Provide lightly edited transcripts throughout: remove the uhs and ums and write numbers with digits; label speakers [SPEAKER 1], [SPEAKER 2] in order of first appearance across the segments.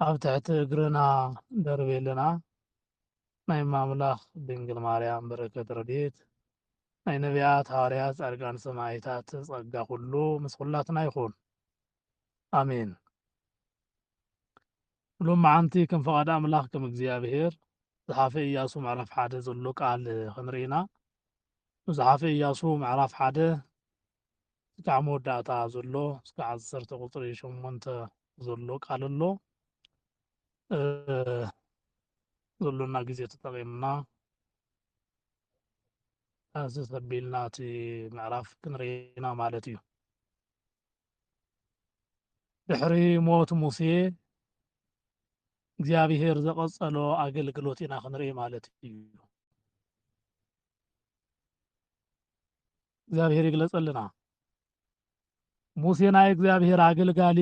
[SPEAKER 1] ኣብ ትሕቲ እግርና ደርቤልና ናይ ማምላኽ ድንግል ማርያም በረከት ረድኤት ናይ ነቢያት ሐዋርያት ጻድቃን ሰማዕታት ጸጋ ኩሉ ምስ ኩላትና ይኹን ኣሜን። ሎም መዓንቲ ከም ፈቓድ ኣምላኽ ከም እግዚኣብሔር ዝሓፈ ኢያሱ ምዕራፍ 1 ዘሎ ቃል ክንርኢና ዝሓፈ ኢያሱ ምዕራፍ 1 ክሳብ መወዳእታ ዘሎ እስካብ 10 ቁፅሪ 8 ዘሎ ቃል ኣሎ ዘሎና ግዜ ተጠቒምና እዚ ሰቢልና እቲ ምዕራፍ ክንርኢና ማለት እዩ። ድሕሪ ሞት ሙሴ እግዚኣብሔር ዘቐጸሎ ኣገልግሎት ኢና ክንርኢ ማለት እዩ። እግዚአብሔር ይግለጸልና። ሙሴ ናይ እግዚአብሔር አገልጋሊ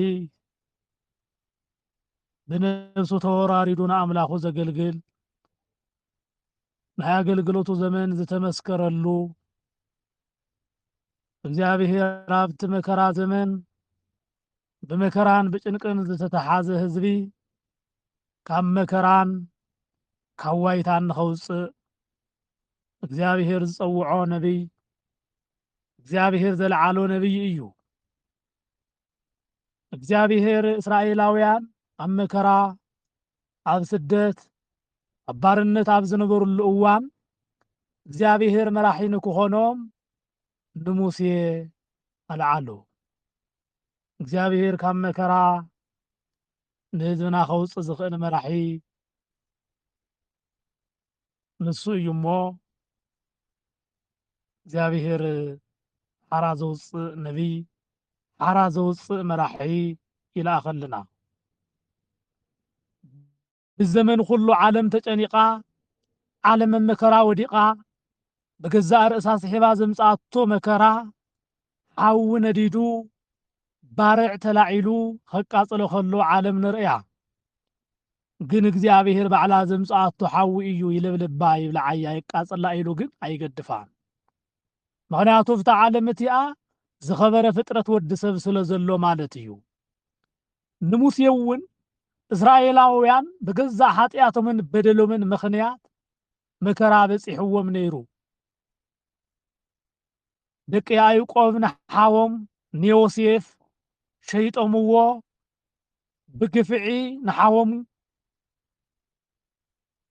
[SPEAKER 1] በነፍሱ ተወራሪዱ ንኣምላኹ ዘገልግል ናይ አገልግሎቱ ዘመን ዝተመስከረሉ እግዚአብሔር ኣብቲ መከራ ዘመን ብመከራን ብጭንቅን ዝተተሓዘ ህዝቢ ካብ መከራን ካብ ዋይታን ንኸውፅእ እግዚአብሔር ዝፀውዖ ነቢይ እግዚአብሔር ዘለዓሎ ነቢይ እዩ። እግዚአብሔር እስራኤላውያን ኣብ መከራ ኣብ ስደት ኣብ ባርነት ኣብ ዝነበሩሉ እዋን እግዚአብሔር መራሒ ንክኾኖም ንሙሴ ኣልዓሎ። እግዚአብሔር ካብ መከራ ንህዝብና ከውፅእ ዝኽእል መራሒ ንሱ እዩ እሞ እግዚአብሔር ሓራ ዘውፅእ ነቢይ ሓራ ዘውፅእ መራሒ ይልኣኸልና። ብዘመን ኩሉ ዓለም ተጨኒቃ ዓለም መከራ ወዲቃ በገዛእ ርእሳ ስሒባ ዘምፅኣቶ መከራ ሓዊ ነዲዱ ባርዕ ተላዒሉ ከቃፅሎ ከሎ ዓለም ንርእያ። ግን እግዚአብሔር ባዕላ ዘምፅኣቶ ሓዊ እዩ ይልብልባ ይብልዓያ ይቃፅላ ኢሉ ግን ኣይገድፋን። ምክንያቱ ፍታ ዓለም እቲኣ ዝኸበረ ፍጥረት ወዲ ሰብ ስለ ዘሎ ማለት እዩ። ንሙሴ እውን እስራኤላውያን በገዛእ ሓጢኣቶምን በደሎምን ምኽንያት መከራ በፂሕዎም ነይሩ። ደቂ ያዕቆብ ንሓዎም ንዮሴፍ ሸይጦምዎ ብግፍዒ ንሓዎም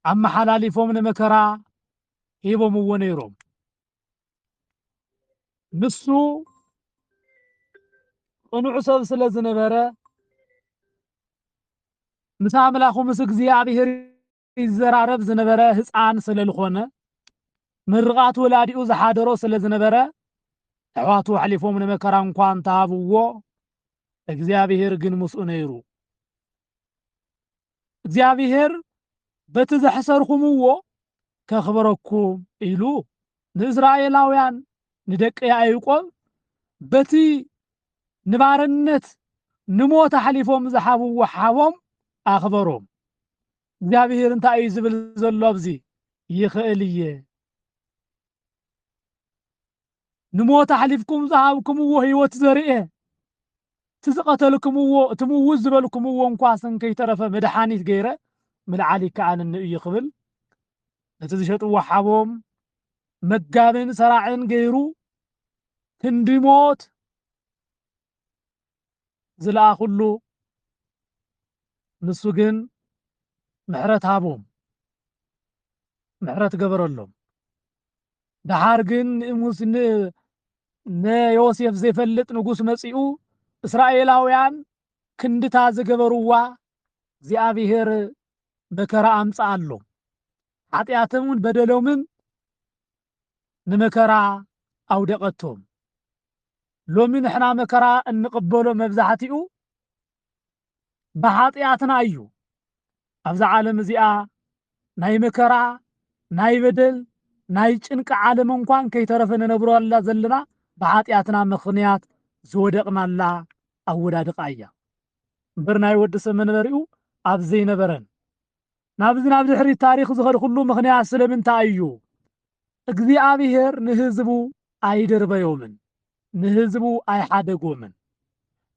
[SPEAKER 1] ኣመሓላሊፎም ንመከራ ሂቦምዎ ነይሮም። ንሱ ቅኑዕ ሰብ ስለ ዝነበረ ምስ ኣምላኹ ምስ እግዚአብሔር ይዘራረብ ዝነበረ ህፃን ስለ ዝኾነ ምርቃት ወላዲኡ ዝሓደሮ ስለ ዝነበረ ኣሕዋቱ ሓሊፎም ንመከራ እንኳ እንተሃብዎ እግዚአብሔር ግን ምስኡ ነይሩ። እግዚአብሔር በቲ ዘሕሰርኩምዎ ከኽብረኩም ኢሉ ንእስራኤላውያን ንደቂ ያዕቆብ በቲ ንባርነት ንሞት ሓሊፎም ዝሓብዎ ሓቦም ኣኽበሮም። እግዚአብሔር እንታይ እዩ ዝብል ዘሎ ኣብዚ ይኽእል እየ ንሞት ሓሊፍኩም ዝሃብኩምዎ ህይወት ዘርኤ እቲ ዝቐተልኩምዎ እቲ ምውዝ ዝበልኩምዎ እንኳ ከይተረፈ መድሓኒት ገይረ ምልዓል ይከኣለኒ እዩ ክብል እቲ ዝሸጥዎ ሓቦም መጋብን ሰራዕን ገይሩ ክንዲ ሞት ዝለኣኹሉ ንሱ ግን ምሕረት ሃቦም ምሕረት ገበረሎም። ድሓር ግን ንዮሴፍ ዘይፈልጥ ንጉስ መፂኡ እስራኤላውያን ክንድታ ዝገበርዋ እግዚአብሔር መከራ ኣምፅኣሎ ሓጢኣቶምን በደሎምን ንመከራ ኣውደቐቶም። ሎሚ ንሕና መከራ እንቅበሎ መብዛሕቲኡ ብሓጢኣትና እዩ። ኣብዛ ዓለም እዚኣ ናይ መከራ ናይ በደል ናይ ጭንቂ ዓለም እንኳን ከይተረፈ ነብረላ ዘለና ብሓጢኣትና ምኽንያት ዝወደቕናላ ኣወዳድቃ እያ እምበር ናይ ወዲ ሰብ መንበሪኡ ኣብ ዘይነበረን ናብዚ ናብ ድሕሪት ታሪክ ዝኸድ ኩሉ ምኽንያት ስለምንታይ እዩ? እግዚአብሔር ንህዝቡ ኣይደርበዮምን ንህዝቡ ኣይሓደጎምን።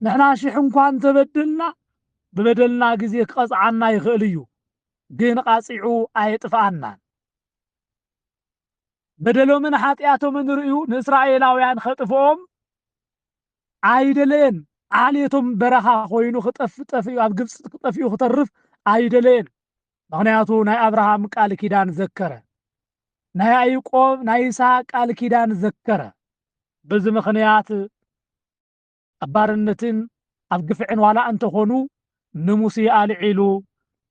[SPEAKER 1] ንሕና ሽሕ እንኳን ተበድልና ببدلنا جزيك قصعنا يخليو جين قاصعو أيطفأنا بدلو من حاتياتو من رئيو نإسرائيلاويان خطفهم عايدلين عليتم برخا خوينو خطفيو أب جبس خطفيو خطرف عايدلين مغنياتو ناي أبراهام قال كيدان ذكره ناي أيقوم ناي إسحاق قال كيدان ذكره بز مخنيات أبارنتين أب قفعن ولا أنت خونو نموسي آل عيلو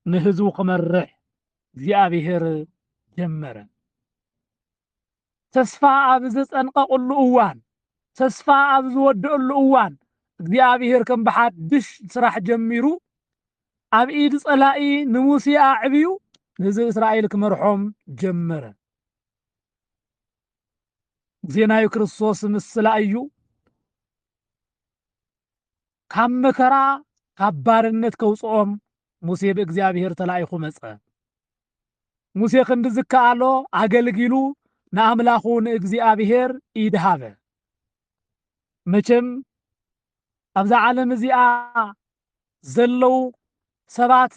[SPEAKER 1] نهزو خمرح እግዚአብሔር ጀመረ ተስፋ አብዝ ጸንቀቁሉ እዋን ተስፋ አብዝ ወደሉ እዋን እግዚአብሔር ከም በሐድሽ ስራሕ ጀሚሩ ኣብ ኢድ ጸላኢ ንሙሴ አዕብዩ ንህዝብ እስራኤል ክመርሖም ጀመረ ዜናዩ ክርስቶስ ምስላ እዩ ካብ መከራ ካብ ባርነት ከውጽኦም ሙሴ በእግዚአብሔር ተላኢኹ መጸ ሙሴ ክንድ ዝካአሎ አገልግሉ ንአምላኹ ንእግዚአብሔር ይድሃበ መቸም ኣብዛ ዓለም እዚኣ ዘለው ሰባት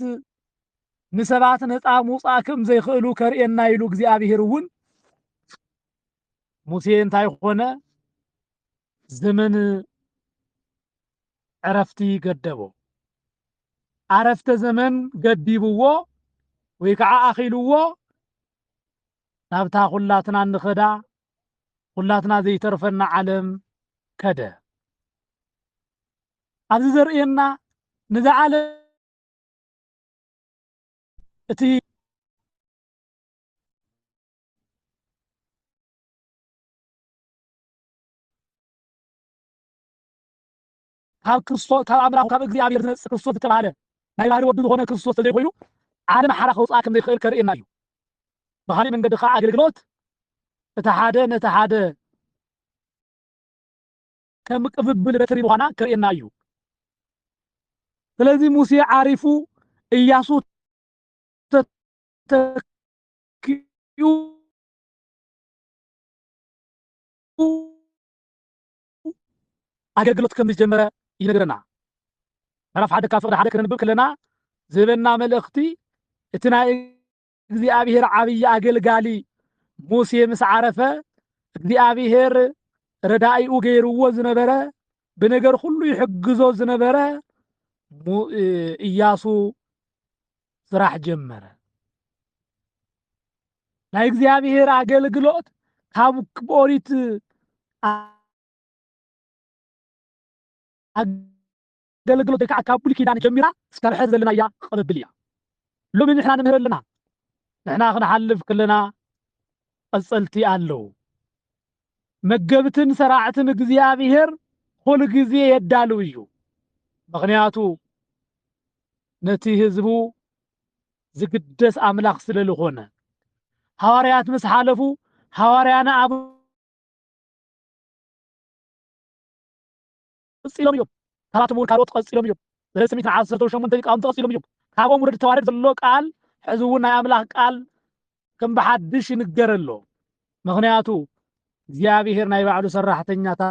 [SPEAKER 1] ንሰባት ነፃ ምውፃእ ከም ዘይኽእሉ ከርእየና ኢሉ እግዚአብሔር እውን ሙሴ እንታይ ኮነ ዘመን ዕረፍቲ ገደቦ ዓረፍተ ዘመን ገዲብዎ ወይ ከዓ አኺልዎ ናብታ ሁላትና ንኸዳ ሁላትና ዘይተርፈና ዓለም ከደ ኣብዚ ዘርእየና ነዛ ዓለም እቲ ካብ ክርስቶስ ካብ ኣምላኽ ካብ እግዚአብሔር ዝመጽእ ክርስቶስ ዝተባሃለ ናይ ባህሪ ወዲ ዝኾነ ክርስቶስ ዘይኮይኑ ዓለም ሓራ ከውፃእ ከም ዘይኽእል ከርእየና እዩ ብኻሊእ መንገዲ ከዓ ኣገልግሎት እቲ ሓደ ነቲ ሓደ ከም ቅብብል በትሪ ምዃና ከርእየና እዩ ስለዚ ሙሴ ዓሪፉ ኢያሱ ተተኪኡ ኣገልግሎት ከም ዝጀመረ ይነግረና ምዕራፍ ሓደ ካብ ፍቅዲ ሓደ ክነንብብ ከለና ዝህበና መልእኽቲ እቲ ናይ እግዚአብሔር ዓብይ አገልጋሊ ሙሴ ምስ ዓረፈ እግዚአብሔር ረዳኢኡ ገይርዎ ዝነበረ በነገር ሁሉ ይሕግዞ ዝነበረ ኢያሱ ስራሕ ጀመረ ናይ እግዚአብሔር አገልግሎት ካብ ኦሪት አገልግሎት ካብ ብሉይ ኪዳን ጀሚራ እስካብ ሕዚ ዘለና እያ ቅብብል እያ ሎሚ ንሕና ንምህር ኣለና ንሕና ክንሓልፍ ከለና ቀጸልቲ ኣለው መገብትን ሰራዕትን እግዚአብሔር ኩሉ ግዜ የዳልው እዩ ምክንያቱ ነቲ ህዝቡ ዝግደስ ኣምላኽ ስለ ዝኾነ ሐዋርያት ምስ ሓለፉ ሐዋርያና ኣብ ቀጺሎም እዮም ካብኣቶም እውን ካልኦት ቀጺሎም እዮም ስለስሚት 18 ሊቃውንቲ ቀጺሎም እዮም ካብኦም ውረድ ተዋረድ ዘሎ ቃል ሕዚ እውን ናይ ኣምላኽ ቃል ከም በሐድሽ ይንገረሎ ምክንያቱ እግዚአብሔር ናይ ባዕሉ ሰራሕተኛታት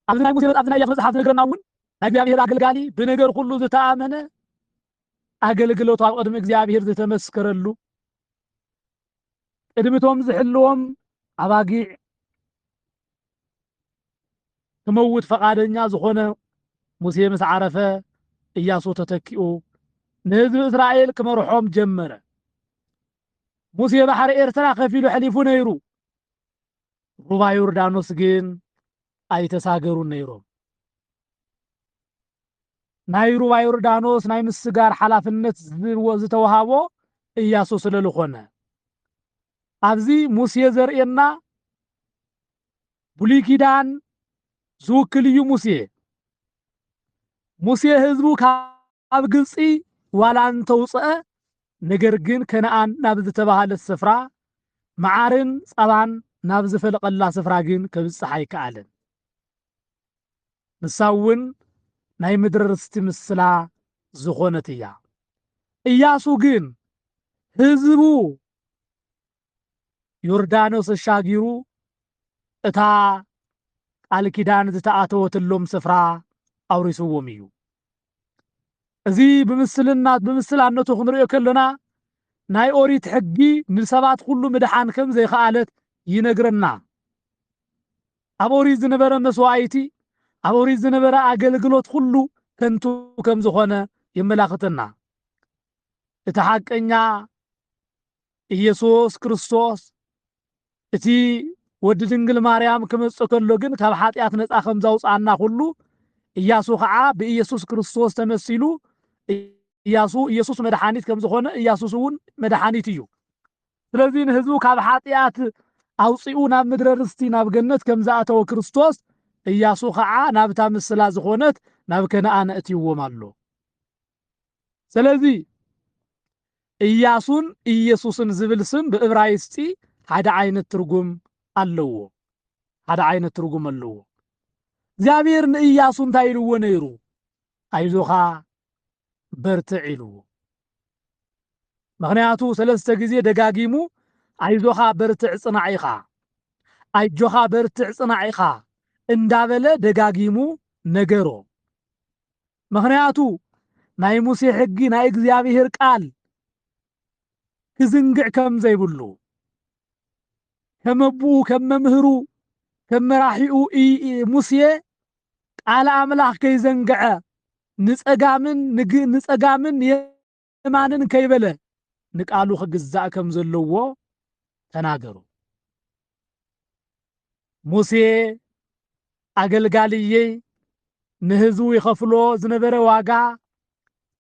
[SPEAKER 1] ኣብዚ ናይ ሙሴ ኣብዚ ናይ ኢያሱ መጽሓፍ ዝነግረና እውን ናይ እግዚአብሔር አገልጋሊ ብነገር ሁሉ ዝተኣመነ አገልግሎቱ ኣብ ቅድሚ እግዚአብሔር ዝተመስከረሉ ቅድሚቶም ዝሕልዎም ኣባጊዕ ክመውት ፈቃደኛ ዝኾነ ሙሴ ምስ ዓረፈ ኢያሱ ተተኪኡ ንህዝቢ እስራኤል ክመርሖም ጀመረ ሙሴ ባሕሪ ኤርትራ ከፊሉ ሕሊፉ ነይሩ ሩባ ዮርዳኖስ ግን ኣይተሳገሩን ነይሮም ናይ ሩባ ዮርዳኖስ ናይ ምስጋር ሓላፍነት ዝተዋሃቦ ኢያሱ ስለ ዝኾነ ኣብዚ ሙሴ ዘርእየና ብሉይ ኪዳን ዝውክል እዩ ሙሴ ህዝቡ ካብ ግብፂ ዋላ እንተውፅአ ነገር ግን ከነአን ናብ ዝተባሃለ ስፍራ መዓርን ጸባን ናብ ዝፈልቀላ ስፍራ ግን ከብፅሕ ኣይከኣለን ንሳ እውን ናይ ምድሪ ርስቲ ምስላ ዝኾነት እያ ኢያሱ ግን ህዝቡ ዮርዳኖስ ተሻጊሩ እታ ቃል ኪዳን ዝተኣተወትሎም ስፍራ ኣውሪስዎም እዩ። እዚ ብምስላነቱ ክንሪኦ ከለና ናይ ኦሪት ሕጊ ንሰባት ኩሉ ምድሓን ከም ዘይከኣለት ይነግረና። ኣብ ኦሪት ዝነበረ መስዋዕቲ ኣብ ኦሪት ዝነበረ ኣገልግሎት ኩሉ ከንቱ ከም ዝኾነ ይመላኽተና። እቲ ሓቀኛ ኢየሱስ ክርስቶስ እቲ ወዲ ድንግል ማርያም ክመጽእ ከሎ ግን ካብ ኃጢአት ነፃ ከም ዘውፅአና ሁሉ ኢያሱ ከዓ ብኢየሱስ ክርስቶስ ተመሲሉ ኢየሱስ መድኃኒት ከም ዝኾነ ኢየሱስ እውን መድኃኒት እዩ። ስለዚ ንህዝቡ ካብ ኃጢአት ኣውፂኡ ናብ ምድረ ርስቲ ናብ ገነት ከም ዝኣተወ ክርስቶስ ኢያሱ ከዓ ናብታ ምስላ ዝኾነት ናብ ከነዓን እትይዎም ኣሎ። ስለዚ ኢያሱን ኢየሱስን ዝብል ስም ብዕብራይስጢ ሓደ ዓይነት ትርጉም ኣለዎ። ሓደ ዓይነት ትርጉም ኣለዎ። እግዚአብሔር ንኢያሱ እንታይ ኢልዎ ነይሩ? አይዞኻ በርትዕ ኢልዎ። ምክንያቱ ሰለስተ ጊዜ ደጋጊሙ አይዞኻ በርትዕ ጽናዕ ኢኻ አይጆኻ በርትዕ ጽናዕ ኢኻ እንዳበለ ደጋጊሙ ነገሮ። ምክንያቱ ናይ ሙሴ ሕጊ ናይ እግዚአብሔር ቃል ክዝንግዕ ከም ዘይብሉ ከመቡኡ ከም መምህሩ ከም መራሒኡ ሙሴ ቃል አምላኽ ከይዘንግዐ ንጸጋምን የማንን ከይበለ ንቃሉ ክግዛእ ከም ዘለዎ ተናገሩ። ሙሴ አገልጋልዬ ንህዝቡ ይኸፍሎ ዝነበረ ዋጋ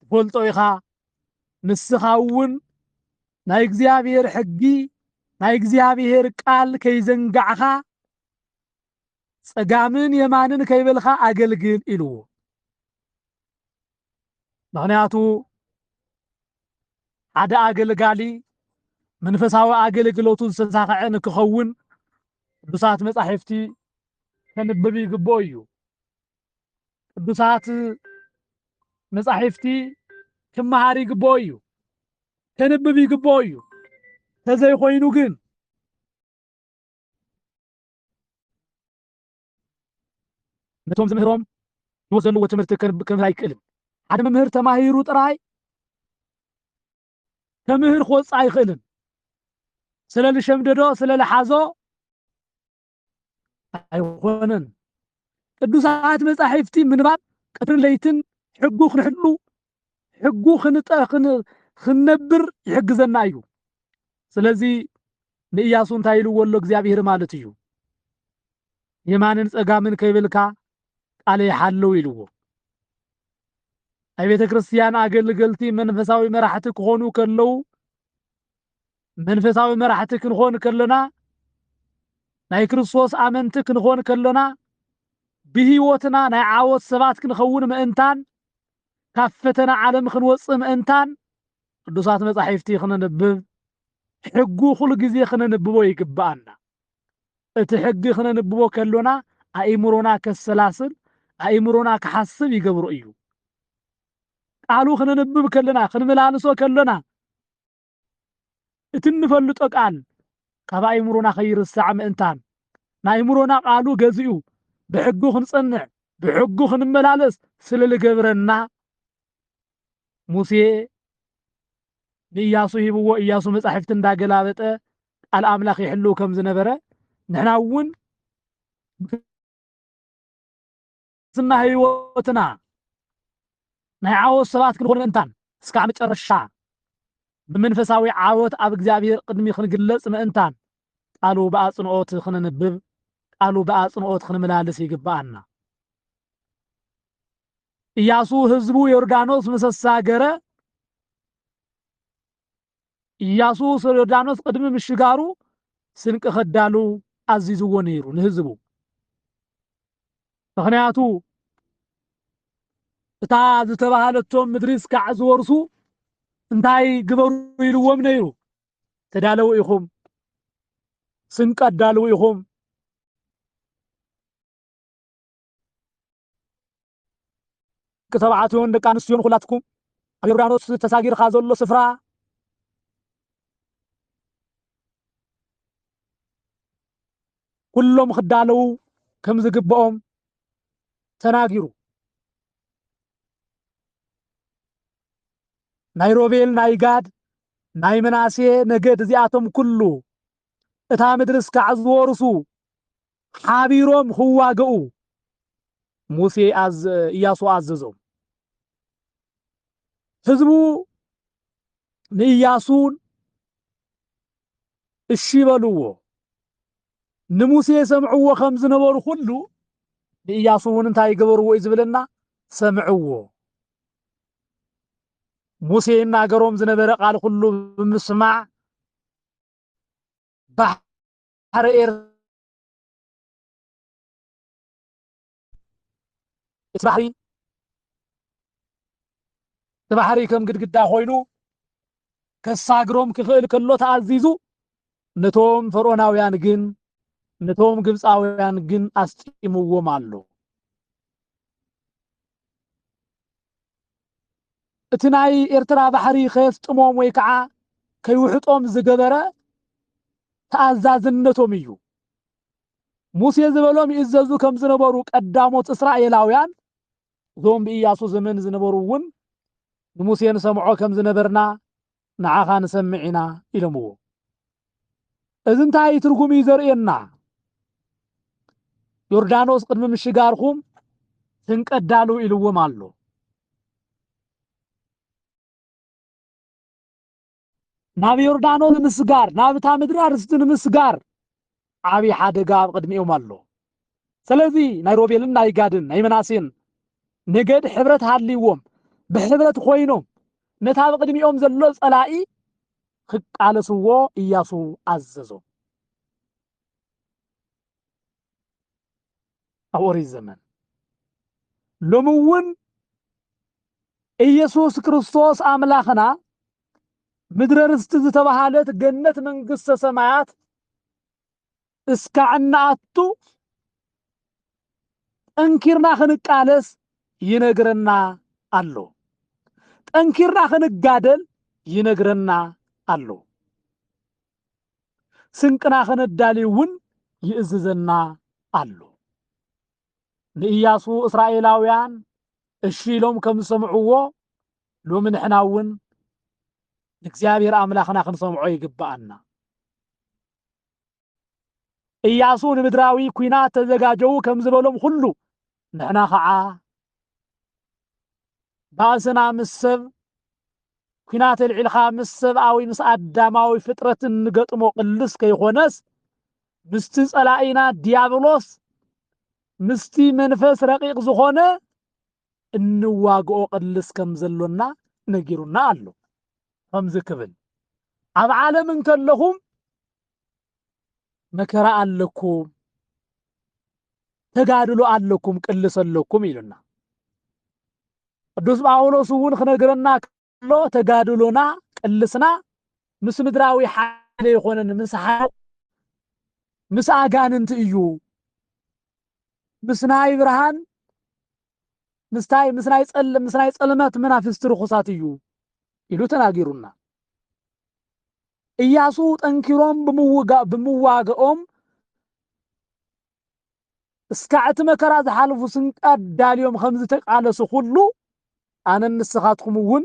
[SPEAKER 1] ትፈልጦ ኢኻ። ንስኻ እውን ናይ እግዚአብሔር ሕጊ ናይ እግዚአብሔር ቃል ከይዘንጋዕኻ ጸጋምን የማንን ከይበልኻ አገልግል ኢልዎ። ምክንያቱ ሓደ አገልጋሊ መንፈሳዊ አገልግሎቱ ዝተሳኽዐ ንክኸውን ቅዱሳት መጻሕፍቲ ከንብብ ይግብኦ እዩ። ቅዱሳት መጻሕፍቲ ክመሃር ይግብኦ እዩ። ከንብብ ይግብኦ እዩ። ተዘይኮይኑ ግን ነቶም ዝምህሮም ህይወት ዘለዎ ትምህርቲ ክምህር ኣይክእልን። ሓደ መምህር ተማሂሩ ጥራይ ከምህር ክወፅእ ኣይክእልን። ስለልሸምደዶ ስለልሓዞ ኣይኮነን። ቅዱሳት መጻሕፍቲ ምንባብ ቀትርን ለይትን ሕጉ ክንሕሉ ሕጉ ክንነብር ይሕግዘና እዩ። ስለዚ ንኢያሱ እንታይ ኢልዎ ኣሎ እግዚአብሔር ማለት እዩ? የማንን ጸጋምን ከይብልካ ቃል ይሓልው ኢልዎ። አይ ቤተ ክርስቲያን አገልገልቲ መንፈሳዊ መራሕቲ ክኾኑ ከለው መንፈሳዊ መራሕቲ ክንኾን ከለና ናይ ክርስቶስ አመንቲ ክንኾን ከለና ብህይወትና ናይ ዓወት ሰባት ክንኸውን ምእንታን ካብ ፈተና ዓለም ክንወፅእ ምእንታን ቅዱሳት መጻሕፍቲ ክነንብብ ሕጉ ኩሉ ግዜ ክነንብቦ ይግባአና። እቲ ሕጊ ክነንብቦ ከሎና አእምሮና ከሰላስል አእምሮና ክሓስብ ይገብሮ እዩ። ቃሉ ክነንብብ ከለና ክንመላልሶ ከለና እቲ እንፈልጦ ቃል ካብ አእምሮና ከይርሳዕ ምእንታን ንአእምሮና ቃሉ ገዚኡ ብሕጉ ክንጸንዕ ብሕጉ ክንመላለስ ስለልገብረና ሙሴ ንኢያሱ ሂብዎ ኢያሱ መጻሕፍቲ እንዳገላበጠ ቃል አምላኽ ይሕልው ከም ዝነበረ ንሕና እውን ስና ህይወትና ናይ ዓወት ሰባት ክንኾን ምእንታን እስካዕ መጨረሻ ብመንፈሳዊ ዓወት ኣብ እግዚአብሔር ቅድሚ ክንግለጽ ምእንታን ቃሉ በአጽንኦት ክንንብብ ቃሉ በአጽንኦት ክንመላለስ ይግባአና። ኢያሱ ህዝቡ ዮርዳኖስ መሰሳገረ ኢያሱ ዮርዳኖስ ቅድሚ ምሽጋሩ ስንቅ ከዳሉ አዚዝዎ ነይሩ ንህዝቡ። ምክንያቱ እታ ዝተባሃለቶም ምድሪ እስካዕ ዝወርሱ እንታይ ግበሩ ኢልዎም ነይሩ? ተዳለው ኢኹም ስንቅ ኣዳልው ኢኹም ደቂ ተባዕትዮን ደቂ ኣንስትዮን ኩላትኩም ኣብ ዮርዳኖስ ተሳጊርካ ዘሎ ስፍራ ኩሎም ክዳለው ከም ዝግብኦም ተናጊሩ ናይ ሮቤል ናይ ጋድ ናይ መናሴ ነገድ እዚኣቶም ኩሉ እታ ምድሪ እስካዕ ዝወርሱ ሓቢሮም ክዋግኡ ሙሴ ኢያሱ አዘዞም። ህዝቡ ንኢያሱን እሺ በልዎ ንሙሴ ሰምዕዎ ከም ዝነበሩ ሁሉ ንኢያሱ እውን እንታይ ይገበርዎ እዩ ዝብለና ሰምዕዎ። ሙሴ እናገሮም ዝነበረ ቃል ሁሉ ብምስማዕ ባሕሪ ባሕሪ ከም ግድግዳ ኮይኑ ከሳግሮም ክኽእል ከሎ ተኣዚዙ ነቶም ፈርዖናውያን ግን ነቶም ግብፃውያን ግን አስጢምዎም አሎ። እቲ ናይ ኤርትራ ባሕሪ ከስጥሞም ወይ ከዓ ከይውሕጦም ዝገበረ ተኣዛዝነቶም እዩ። ሙሴ ዝበሎም ይእዘዙ ከም ዝነበሩ ቀዳሞት እስራኤላውያን እዞም ብኢያሱ ዘመን ዝነበሩ እውን ንሙሴ ንሰምዖ ከም ዝነበርና ንዓኻ ንሰምዕ ኢና ኢሎምዎ። እዚ እንታይ ትርጉም እዩ ዘርእየና? ዮርዳኖስ ቅድሚ ምሽጋርኩም ትንቀዳሉ ኢልዎም አሎ። ናብ ዮርዳኖስ ንምስጋር ናብታ ምድሪ ርስቲ ንምስጋር ዓብይ ሓደጋ ኣብ ቅድሚኦም አሎ። ስለዚ ናይ ሮቤልን ናይ ጋድን ናይ መናሴን ነገድ ሕብረት ሃልይዎም ብሕብረት ኮይኖም ነታ ኣብ ቅድሚኦም ዘሎ ጸላኢ ክቃለስዎ ኢያሱ አዘዞም። ኣብ ኦሪት ዘመን ሎሚ እውን ኢየሱስ ክርስቶስ አምላኽና ምድረ ርስቲ ዝተባሃለት ገነት መንግስተ ሰማያት እስካዕ እናኣቱ ጠንኪርና ክንቃለስ ይነግረና አሎ። ጠንኪርና ክንጋደል ይነግረና አሎ። ስንቅና ክነዳልይ እውን ይእዝዘና አሎ። ንኢያሱ እስራኤላውያን እሺ ኢሎም ከም ዝሰምዕዎ ሎሚ ንሕና እውን ንእግዚአብሔር አምላኽና ክንሰምዖ ይግባአና። ኢያሱ ንምድራዊ ኩናት ተዘጋጀው ከም ዝበሎም ሁሉ ንሕና ከዓ ባእስና ምስ ሰብ ኩናት ልዕልኻ ምስ ሰብኣዊ ምስ አዳማዊ ፍጥረት እንገጥሞ ቅልስ ከይኾነስ ምስቲ ጸላኢና ዲያብሎስ ምስቲ መንፈስ ረቂቕ ዝኾነ እንዋግኦ ቅልስ ከም ዘሎና ነጊሩና አሎ። ከምዚ ክብል ኣብ ዓለም እንከለኹም መከራ ኣለኩም ተጋድሎ ኣለኩም ቅልስ ኣለኩም ኢሉና። ቅዱስ ጳውሎስ እውን ክነግረና ከሎ ተጋድሎና ቅልስና ምስ ምድራዊ ሓይሊ ይኮነን ምስ አጋንንት እዩ ምስ ናይ ብርሃን ምስ ናይ ጸልመት መናፍስት ርኩሳት እዩ ኢሉ ተናጊሩና። ኢያሱ ጠንኪሮም ብምዋግኦም እስካዕቲ መከራ ዝሓልፉ ስንቃት ዳልዮም ከም ዝተቃለሱ ሁሉ ኣነ ንስኻትኩም እውን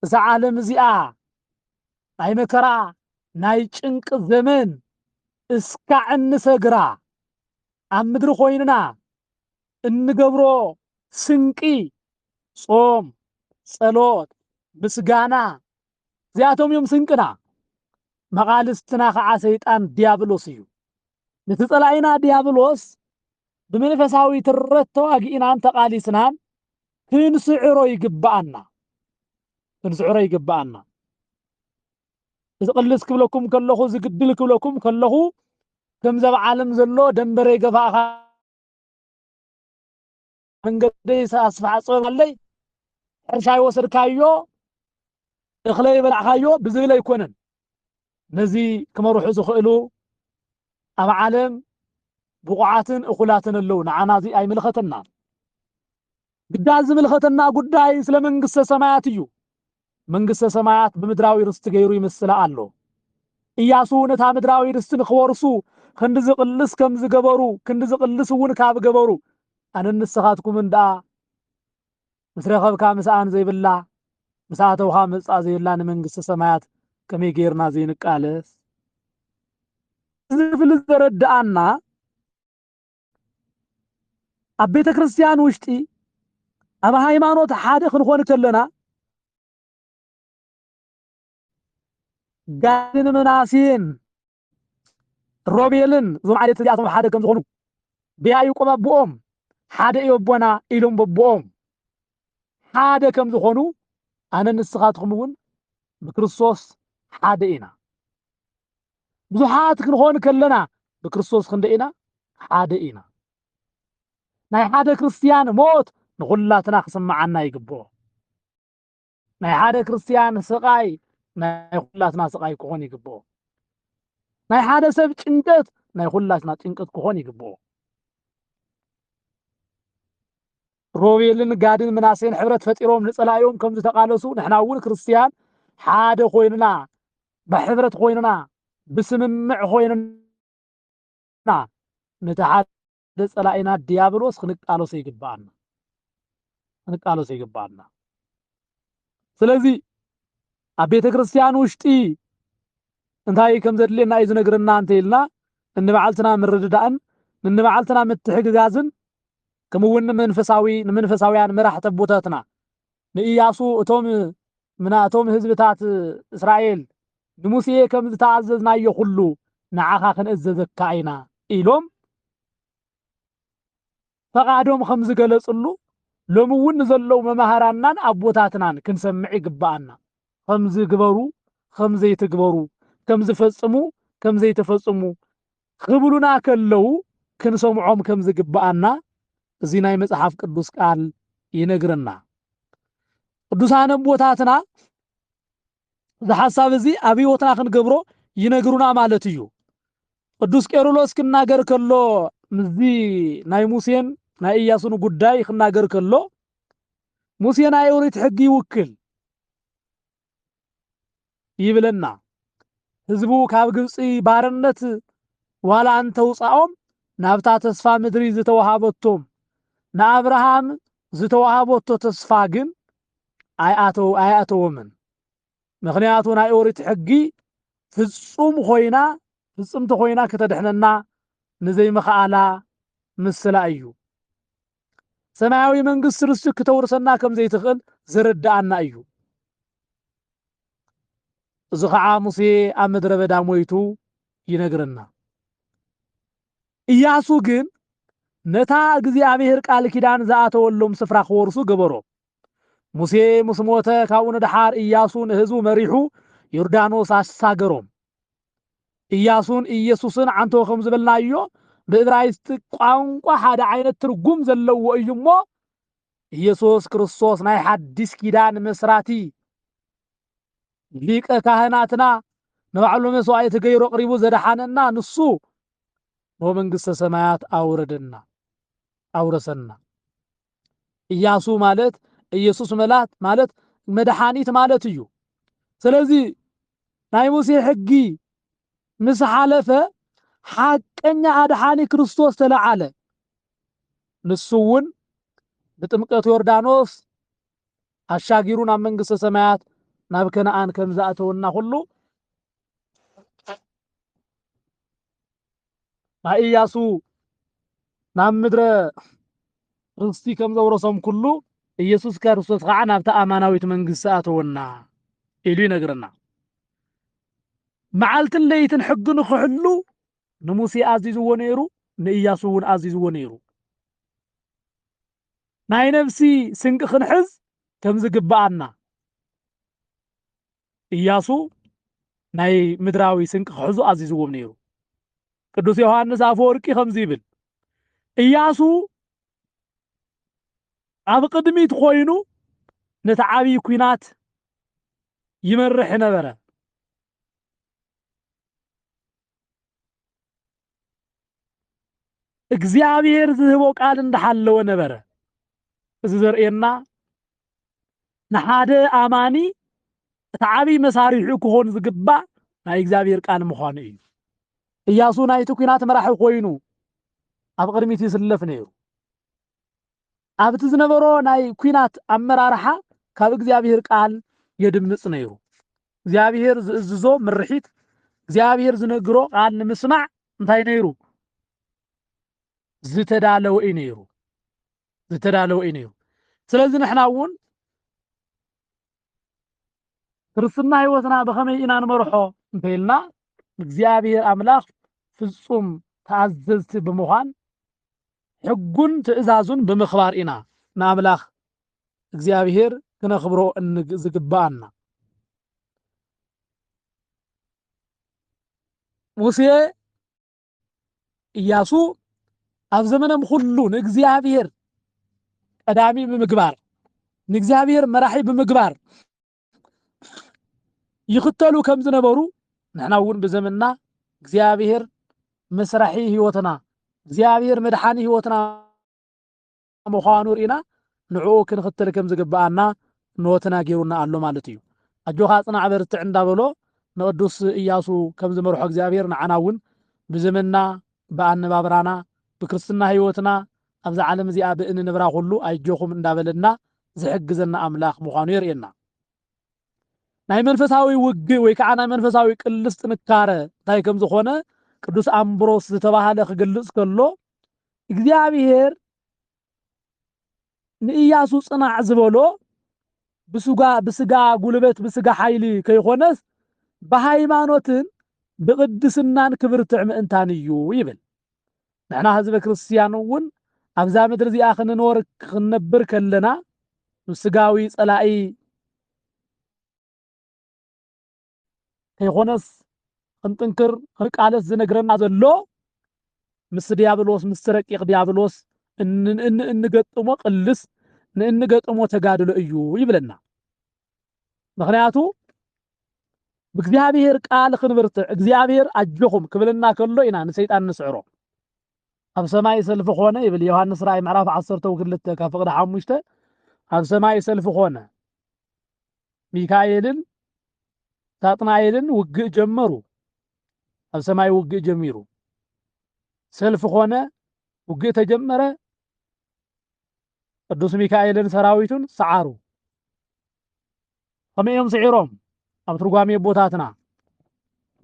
[SPEAKER 1] እዛ ዓለም እዚኣ ናይ መከራ ናይ ጭንቅ ዘመን እስካዕ እንሰግራ ኣብ ምድሪ ኮይንና እንገብሮ ስንቂ ጾም ጸሎት ምስጋና እዚኣቶም እዮም ስንቅና። መቃልስትና ከዓ ሰይጣን ዲያብሎስ እዩ። ነቲ ጸላኢና ዲያብሎስ ብመንፈሳዊ ትረት ተዋጊእናን ተቃሊስናን ክንስዕሮ ይግባአና። እዚ ቅልስ ክብለኩም ከለኹ ዝግድል ክብለኩም ከለኹ ከምዚ ኣብ ዓለም ዘሎ ደንበረይ ገፋእኻ መንገደይ ኣስፋሕፀበለይ ሕርሻይ ወሰድካዮ እኽለይ በላዕካዮ ብዝብል ኣይኮነን። ነዚ ክመርሑ ዝኽእሉ ኣብ ዓለም ብቑዓትን እኹላትን ኣለዉ። ንዓና እዚ ኣይምልኸተና። ግዳዝ ዝምልኸተና ጉዳይ ስለ መንግስተ ሰማያት እዩ። መንግስተ ሰማያት ብምድራዊ ርስቲ ገይሩ ይመስላ ኣሎ። ኢያሱ ነታ ምድራዊ ርስትን ክወርሱ ክንዲ ዝቕልስ ከም ዝገበሩ ክንዲ ዝቕልስ እውን ካብ ገበሩ ኣነ ንስኻትኩም እንዳ ምስ ረኸብካ ምስኣን ዘይብላ ምስኣተውኻ መጻእ ዘይብላ ንመንግስቲ ሰማያት ከመይ ጌርና ዘይንቃለስ ዝብል ዘረድኣና ኣብ ቤተ ክርስቲያን ውሽጢ ኣብ ሃይማኖት ሓደ ክንኾን ከለና ጋድን መናስየን ሮቤልን እዞም ዓሌት እዚኣቶም ሓደ ከም ዝኾኑ ብያዕቆብ ኣቦኦም ሓደ እዩ ኣቦና ኢሎም በቦኦም ሓደ ከም ዝኾኑ ኣነ ንስኻትኩም እውን ብክርስቶስ ሓደ ኢና ብዙሓት ክንኾን ከለና ብክርስቶስ ክንደይ ኢና ሓደ ኢና ናይ ሓደ ክርስቲያን ሞት ንኹላትና ክስማዓና ይግብኦ ናይ ሓደ ክርስቲያን ስቃይ ናይ ኩላትና ስቃይ ክኾን ይግብኦ ናይ ሓደ ሰብ ጭንቀት ናይ ኩላትና ጭንቀት ክኾን ይግብኦ ሮቤልን ጋድን ምናሴን ሕብረት ፈጢሮም ንጸላዮም ከም ዝተቃለሱ ንሕና እውን ክርስቲያን ሓደ ኮይንና ብሕብረት ኮይንና ብስምምዕ ኮይንና ነቲ ሓደ ጸላኢና ዲያብሎስ ክንቃለሶ ይግባአና ስለዚ ኣብ ቤተ ክርስቲያን ውሽጢ እንታይ ከም ዘድልየና እዩ ዝነግረና እንተኢልና እንበዓልትና ምርድዳእን እንበዓልትና ምትሕግጋዝን ከምውን ንመንፈሳውያን መራሕቲ ቦታትና ንኢያሱ እቶም ህዝብታት እስራኤል ንሙሴ ከም ዝተኣዘዝናዮ ኩሉ ንዓኻ ክንእዘዘካ ኢና ኢሎም ፈቃዶም ከም ዝገለጽሉ ሎሚ እውን ንዘለዉ መማህራናን ኣቦታትናን ክንሰምዕ ይግባአና ከም ዝግበሩ ከም ዘይትግበሩ ከም ዝፈጽሙ ከም ዘይተፈጽሙ ክብሉና ከለዉ ክንሰምዖም ከም ዝግባአና እዚ ናይ መጽሓፍ ቅዱስ ቃል ይነግረና ቅዱሳን ኣቦታትና ዝሓሳብ እዚ ኣብ ህይወትና ክንገብሮ ይነግሩና ማለት እዩ ቅዱስ ቄርሎስ ክናገር ከሎ ምዚ ናይ ሙሴን ናይ ኢያሱን ጉዳይ ክናገር ከሎ ሙሴ ናይ ኦሪት ሕጊ ይውክል ይብለና ህዝቡ ካብ ግብፂ ባርነት ዋላ እንተውፃኦም ናብታ ተስፋ ምድሪ ዝተዋሃበቶም ንአብርሃም ዝተዋሃበቶ ተስፋ ግን ኣይኣተዎምን ምክንያቱ ናይ ኦሪት ሕጊ ፍጹምቲ ኮይና ከተድሕነና ንዘይመኽኣላ ምስላ እዩ ሰማያዊ መንግስቲ ርስቲ ክተውርሰና ከም ዘይትኽእል ዝርዳኣና እዩ እዚ ከዓ ሙሴ ኣብ ምድረ በዳ ሞይቱ ይነግረና ኢያሱ ግን ነታ እግዚአብሔር ቃል ኪዳን ዝኣተወሎም ስፍራ ክወርሱ ገበሮ ሙሴ ምስ ሞተ ካብኡ ንድሓር ኢያሱን ህዝቡ መሪሑ ዮርዳኖስ ኣሳገሮም ኢያሱን ኢየሱስን ዓንቶ ከም ዝበልናዮ ብዕብራይስጥ ቋንቋ ሓደ ዓይነት ትርጉም ዘለዎ እዩ እሞ ኢየሱስ ክርስቶስ ናይ ሓድስ ኪዳን መስራቲ ሊቀ ካህናትና ንባዕሉ መስዋዕቲ ገይሩ ቅሪቡ ዘድሓነና ንሱ በመንግስተ ሰማያት አውረሰና ኢያሱ ማለት ኢየሱስ ማለት መድሓኒት ማለት እዩ ስለዚ ናይ ሙሴ ሕጊ ምስ ሓለፈ ሓቀኛ ኣድሓኒ ክርስቶስ ተለዓለ ንሱ እውን ብጥምቀት ዮርዳኖስ ኣሻጊሩ ናብ መንግስተ ሰማያት ናብ ከነአን ከም ዝኣተወና ሁሉ ናይ ኢያሱ ናብ ምድረ ርስቲ ከም ዘውረሶም ኩሉ ኢየሱስ ክርስቶስ ከዓ ናብታ ኣማናዊት መንግስቲ ኣተወና ኢሉ ይነግረና መዓልትን ለይትን ሕጊ ንክሕሉ ንሙሴ ኣዚዝዎ ነይሩ ንኢያሱ እውን ኣዚዝዎ ነይሩ ናይ ነፍሲ ስንቂ ክንሕዝ ከም ዝግባአና ኢያሱ ናይ ምድራዊ ስንቂ ክሕዙ ኣዚዝዎም ነይሩ ቅዱስ ዮሐንስ አፈወርቂ ከምዚ ይብል ኢያሱ ኣብ ቅድሚት ኮይኑ ነቲ ዓብይ ኩናት ይመርሕ ነበረ እግዚአብሔር ዝህቦ ቃል እንዳሓለወ ነበረ እዚ ዘርእየና ንሓደ ኣማኒ እቲ ዓብይ መሳሪሑ ክኾን ዝግባእ ናይ እግዚአብሔር ቃል ምዃኑ እዩ ኢያሱ ናይቲ ኩናት መራሒ ኮይኑ ኣብ ቅድሚት ይስለፍ ነይሩ ኣብቲ ዝነበሮ ናይ ኩናት ኣመራርሓ ካብ እግዚአብሔር ቃል የድምጽ ነይሩ እግዚአብሔር ዝእዝዞ ምርሒት እግዚአብሔር ዝነግሮ ቃል ንምስማዕ እንታይ ነይሩ ዝተዳለወ ነይሩ ስለዚህ ንሕና እውን ክርስትና ህይወትና በኸመይ ኢና ንመርሖ እንተኢልና እግዚአብሔር ኣምላኽ ፍጹም ተኣዘዝቲ ብምዃን ሕጉን ትእዛዙን ብምኽባር ኢና ንኣምላኽ እግዚአብሔር ክነኽብሮ ዝግባአና ሙሴ ኢያሱ ኣብ ዘመኖም ኩሉ ንእግዚአብሔር ቀዳሚ ብምግባር ንእግዚአብሔር መራሒ ብምግባር ይኽተሉ ከም ዝነበሩ ንሕና እውን ብዘመንና እግዚአብሔር መስራሒ ህይወትና እግዚአብሔር መድሓኒ ህይወትና ምዃኑ ርኢና ንዕኡ ክንኽተል ከም ዝግባአና ኖትና ገይሩና ኣሎ ማለት እዩ ኣጆኻ ጽናዕ በርትዕ እንዳበሎ ንቅዱስ ኢያሱ ከም ዝመርሖ እግዚአብሔር ንዓና እውን ብዘመንና ብኣነባብራና ብክርስትና ህይወትና ኣብዛ ዓለም እዚኣ ብእን ንብራ ኩሉ ኣይጆኹም እንዳበለና ዝሕግዘና ኣምላኽ ምዃኑ የርእየና ናይ መንፈሳዊ ውግ ወይ ከዓ ናይ መንፈሳዊ ቅልስ ጥንካረ እንታይ ከም ዝኾነ ቅዱስ ኣምብሮስ ዝተባሃለ ክገልጽ ከሎ እግዚአብሔር ንኢያሱ ጽናዕ ዝበሎ ብስጋ ጉልበት ብስጋ ሓይሊ ከይኾነስ ብሃይማኖትን ብቅድስናን ክብርትዕ ምእንታን እዩ ይብል ንሕና ህዝበ ክርስቲያን እውን ኣብዛ ምድሪ እዚኣ ክንነብር ከለና ስጋዊ ጸላኢ ከይኾነስ ክንጥንክር ክንቃለስ ዝነግረና ዘሎ ምስ ዲያብሎስ ምስ ረቂቕ ዲያብሎስ እንገጥሞ ቅልስ እንገጥሞ ተጋድሎ እዩ ይብለና ምክንያቱ ብእግዚአብሔር ቃል ክንብርትዕ እግዚአብሔር ኣጆኹም ክብለና ከሎ ኢና ንሰይጣን ንስዕሮ ኣብ ሰማይ ሰልፊ ኾነ ይብል ዮሐንስ ራእይ ምዕራፍ 12 ካብ ፍቅዲ 5 ኣብ ሰማይ ሰልፊ ኾነ ሚካኤልን ሳጥናኤልን ውግእ ጀመሩ ኣብ ሰማይ ውግእ ጀሚሩ ሰልፊ ኾነ ውግእ ተጀመረ ቅዱስ ሚካኤልን ሰራዊቱን ሰዓሩ ከመይኦም ስዒሮም ኣብ ትርጓሜ ቦታትና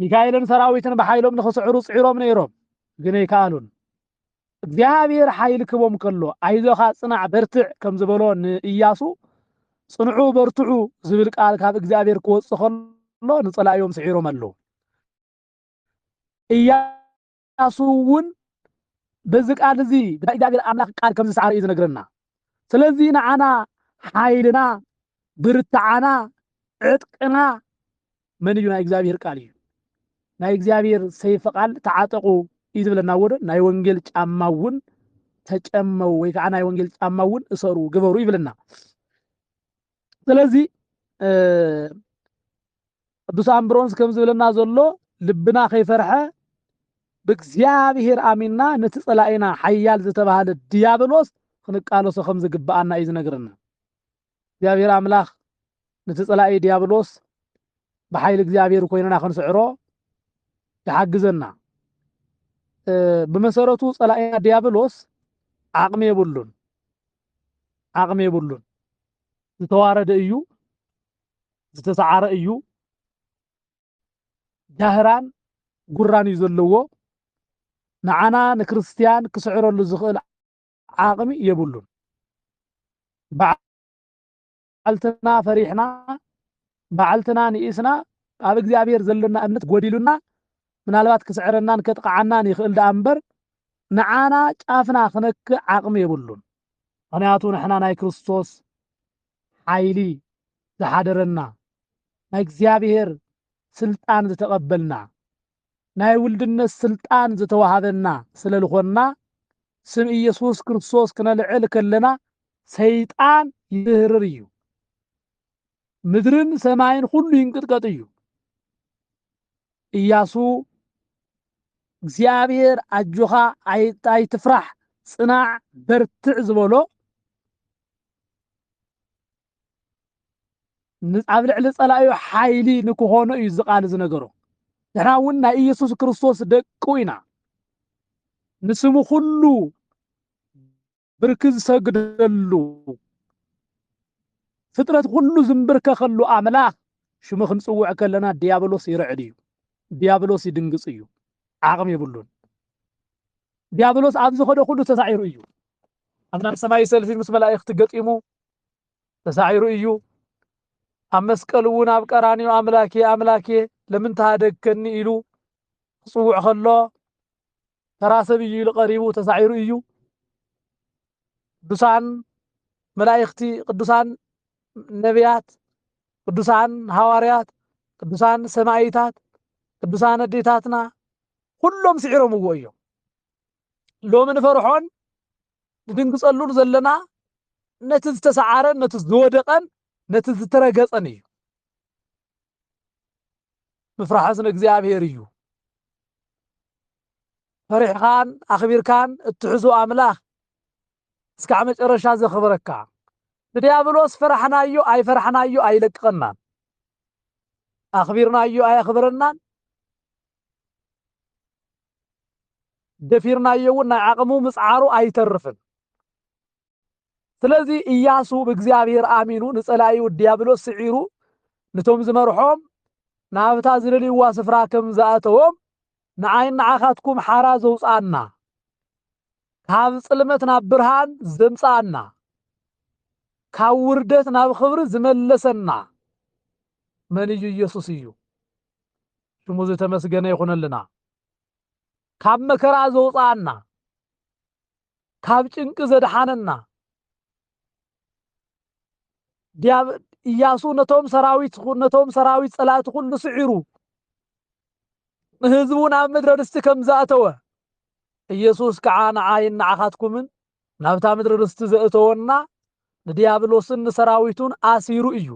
[SPEAKER 1] ሚካኤልን ሰራዊትን በሓይሎም ንኽስዕሩ ጽዒሮም ነይሮም ግን ኣይከኣሉን እግዚአብሔር ሓይል ክቦም ከሎ ኣይዞኻ ጽናዕ በርትዕ ከም ዝበሎ ንኢያሱ ጽንዑ በርትዑ ዝብል ቃል ካብ እግዚአብሔር ክወጽእ ከሎ ንጸላእዮም ስዒሮም ኣለዉ ኢያሱ እውን በዚ ቃል እዚ ብእግዚአብሔር ኣምላኽ ቃል ከም ዝሰዓረ እዩ ዝነግረና ስለዚ ንዓና ሓይልና ብርትዓና ዕጥቅና መን እዩ ናይ እግዚአብሔር ቃል እዩ ናይ እግዚአብሔር ሰይፈ ቃል ተዓጠቁ እዩ ዝብለና ወደ ናይ ወንጌል ጫማ እውን ተጨመው ወይ ከዓ ናይ ወንጌል ጫማ እውን እሰሩ ግበሩ ይብለና ስለዚ ቅዱስ ኣምብሮስ ከም ዝብለና ዘሎ ልብና ከይፈርሐ ብእግዚአብሔር ኣሚንና ነቲ ጸላኢና ሓያል ዝተባሃለ ዲያብሎስ ክንቃለሶ ከም ዝግባአና እዩ ዝነግረና እግዚአብሔር ኣምላኽ ነቲ ጸላኢ ዲያብሎስ ብሓይሊ እግዚአብሔር ኮይንና ክንስዕሮ ይሓግዘና ብመሰረቱ ጸላኢና ዲያብሎስ ዓቕሚ የብሉን ዝተዋረደ እዩ ዝተሰዓረ እዩ ጃህራን ጉራን እዩ ዘለዎ ንዓና ንክርስቲያን ክስዕረሉ ዝኽእል ዓቕሚ የብሉን በዓልትና ፈሪሕና በዓልትና ንኢስና ኣብ እግዚአብሔር ዘለና እምነት ጎዲሉና ምናልባት ክስዕረናን ከጥቃዓናን ይኽእል ዳ እምበር ንዓና ጫፍና ክነክእ ዓቕሚ የብሉን ምክንያቱ ንሕና ናይ ክርስቶስ ሓይሊ ዝሓደረና ናይ እግዚአብሔር ስልጣን ዝተቐበልና ናይ ውልድነት ስልጣን ዝተዋሃበና ስለልኾንና ስም ኢየሱስ ክርስቶስ ክነልዕል ከለና ሰይጣን ይህርር እዩ ምድርን ሰማይን ሁሉ ይንቅጥቀጥ እዩ ኢያሱ እግዚአብሔር ኣጆኻ ኣይትፍራሕ ጽናዕ በርትዕ ዝበሎ ኣብ ልዕሊ ጸላእዩ ሓይሊ ንክኾኖ እዩ ዝቃል ዝነገሮ نحن ኢየሱስ ክርስቶስ ደቁ ኢና ንስሙ ሁሉ ብርክዝ ሰግደሉ ፍጥረት ሁሉ ዝምብርከኸሉ ኣምላኽ ሽሙ ክንጽውዕ ከለና ዲያብሎስ ይርዕድ እዩ ዲያብሎስ ይድንግጽ እዩ ዓቕሚ የብሉን ዲያብሎስ ኣብ ዝኸደ ሁሉ ተሳዒሩ እዩ ኣብ ናይ ሰማይ ሰልፊ ምስ መላእኽቲ ገጢሙ ተሳዒሩ እዩ ኣብ መስቀል እውን ኣብ ቀራንዮ ኣምላኬ ኣምላኬ ለምን ተሃደግከኒ ኢሉ ክጽውዕ ከሎ ተራሰብ እዩ ኢሉ ቀሪቡ ተሳዒሩ እዩ ቅዱሳን መላእኽቲ ቅዱሳን ነቢያት ቅዱሳን ሐዋርያት ቅዱሳን ሰማዕታት ቅዱሳን ኣዴታትና ኩሎም ስዒሮምዎ እዮም ሎሚ ንፈርሖን ንድንግጸሉን ዘለና ነቲ ዝተሰዓረን ነቲ ዝወደቐን ነቲ ዝተረገጸን እዩ ምፍራሕስ ንእግዚአብሔር እዩ ፈሪሕኻን ኣኽቢርካን እትሕዙ ኣምላኽ እስካዕ መጨረሻ ዘኽብረካ ንዲያብሎስ ፈራሕናዮ ኣይፈራሕናዮ ኣይለቅቐናን ኣኽቢርናዮ ኣየኽብረናን ደፊርናዮ እውን ናይ ዓቕሙ ምጽዓሩ ኣይተርፍን ስለዚ ኢያሱ ብእግዚአብሔር ኣሚኑ ንጸላዩ ዲያብሎስ ስዒሩ ነቶም ዝመርሖም ናብታ ዝደልይዋ ስፍራ ከም ዝኣተዎም ንዓይን ንዓኻትኩም ሓራ ዘውፅኣና ካብ ጽልመት ናብ ብርሃን ዘምጽኣና ካብ ውርደት ናብ ክብሪ ዝመለሰና መን እዩ ኢየሱስ እዩ ሽሙ ዝተመስገነ ይኹነልና ካብ መከራ ዘውፅኣና ካብ ጭንቂ ዘድሓነና ኢያሱ ነቶም ሰራዊት ጸላእቲ ኩሉ ስዒሩ ንህዝቡ ናብ ምድረ ርስቲ ከም ዘኣተወ ኢየሱስ ከዓ ንዓይን ንዓኻትኩምን ናብታ ምድረ ርስቲ ዘእተወና ንዲያብሎስን ንሰራዊቱን ኣሲሩ እዩ